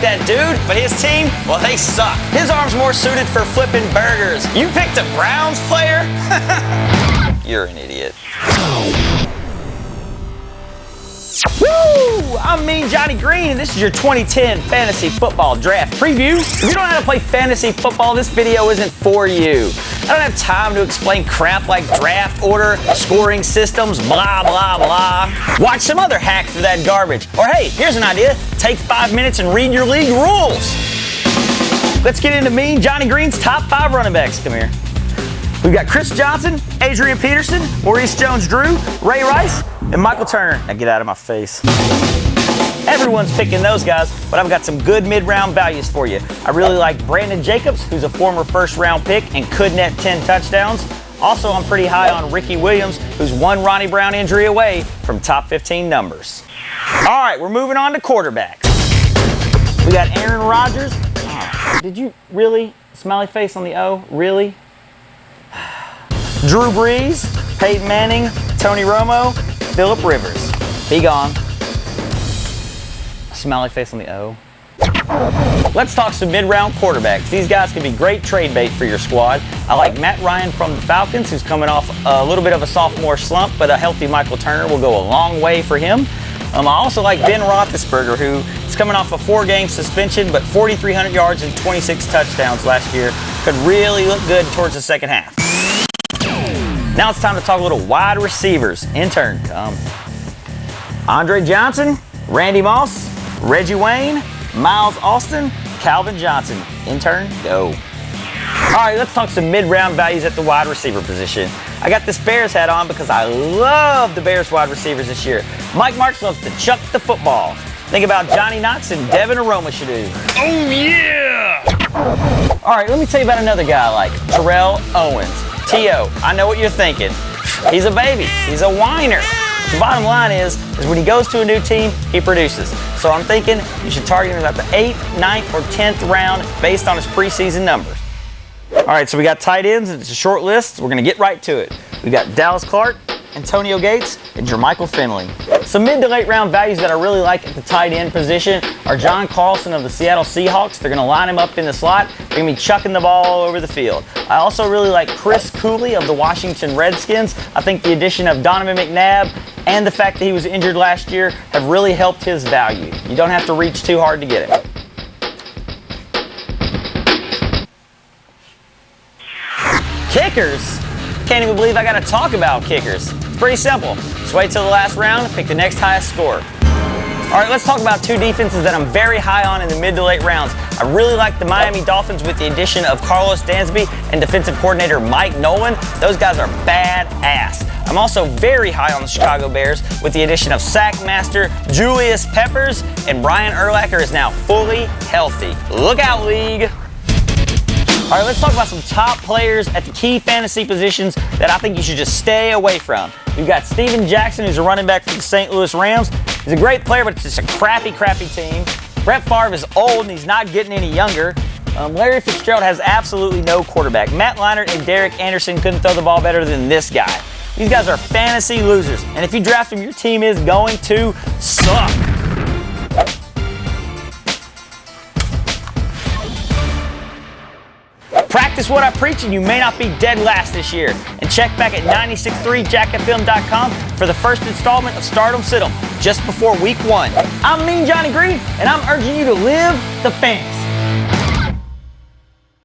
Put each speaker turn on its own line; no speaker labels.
that dude, but his team, well, they suck. His arm's more suited for flipping burgers. You picked a Browns player? You're an idiot. Woo! I'm Mean Johnny Greene, and this is your 2010 Fantasy Football Draft Preview. If you don't know how to play fantasy football, this video isn't for you. I don't have time to explain crap like draft order, scoring systems, blah, blah, blah. Watch some other hack for that garbage. Or hey, here's an idea. Take 5 minutes and read your league rules. Let's get into Mean Johnny Greene's top 5 running backs. Come here. We've got Chris Johnson, Adrian Peterson, Maurice Jones-Drew, Ray Rice, and Michael Turner. Now get out of my face. Everyone's picking those guys, but I've got some good mid-round values for you. I really like Brandon Jacobs, who's a former first-round pick and could net 10 touchdowns. Also, I'm pretty high on Ricky Williams, who's one Ronnie Brown injury away from top 15 numbers. All right, we're moving on to quarterbacks. We got Aaron Rodgers. Oh, did you really? Smiley face on the O? Really? Drew Brees, Peyton Manning, Tony Romo, Phillip Rivers. Be gone. Smiley face on the O. Let's talk some mid-round quarterbacks. These guys can be great trade bait for your squad. I like Matt Ryan from the Falcons, who's coming off a little bit of a sophomore slump, but a healthy Michael Turner will go a long way for him. I also like Ben Roethlisberger, who is coming off a 4-game suspension, but 4,300 yards and 26 touchdowns last year. Could really look good towards the second half. Now it's time to talk a little wide receivers. Intern, come. Andre Johnson, Randy Moss, Reggie Wayne, Miles Austin, Calvin Johnson. Intern, go. All right, let's talk some mid-round values at the wide receiver position. I got this Bears hat on because I love the Bears wide receivers this year. Mike Martz loves to chuck the football. Think about Johnny Knox and Devin Aromashadu. Oh, yeah! All right, let me tell you about another guy I like, Terrell Owens. T.O., I know what you're thinking. He's a baby. He's a whiner. The bottom line is when he goes to a new team, he produces. So I'm thinking you should target him about the 8th, 9th, or 10th round based on his preseason numbers. All right, so we got tight ends, and it's a short list. We're going to get right to it. We got Dallas Clark, Antonio Gates, and Jermichael Finley. Some mid to late round values that I really like at the tight end position are John Carlson of the Seattle Seahawks. They're going to line him up in the slot. They're going to be chucking the ball all over the field. I also really like Chris Cooley of the Washington Redskins. I think the addition of Donovan McNabb and the fact that he was injured last year have really helped his value. You don't have to reach too hard to get it. Kickers? Can't even believe I got to talk about kickers. It's pretty simple. Just wait till the last round and pick the next highest score. All right, let's talk about two defenses that I'm very high on in the mid to late rounds. I really like the Miami Dolphins with the addition of Carlos Dansby and defensive coordinator Mike Nolan. Those guys are badass. I'm also very high on the Chicago Bears with the addition of Sackmaster Julius Peppers, and Brian Urlacher is now fully healthy. Look out, league. All right, let's talk about some top players at the key fantasy positions that I think you should just stay away from. We've got Steven Jackson, who's a running back for the St. Louis Rams. He's a great player, but it's just a crappy team. Brett Favre is old, and he's not getting any younger. Larry Fitzgerald has absolutely no quarterback. Matt Leinart and Derek Anderson couldn't throw the ball better than this guy. These guys are fantasy losers, and if you draft them, your team is going to suck. Practice what I preach and you may not be dead last this year. And check back at 963jackfm.com for the first installment of Stardom Sit 'em just before week 1. I'm Mean Johnny Greene, and I'm urging you to live the fan.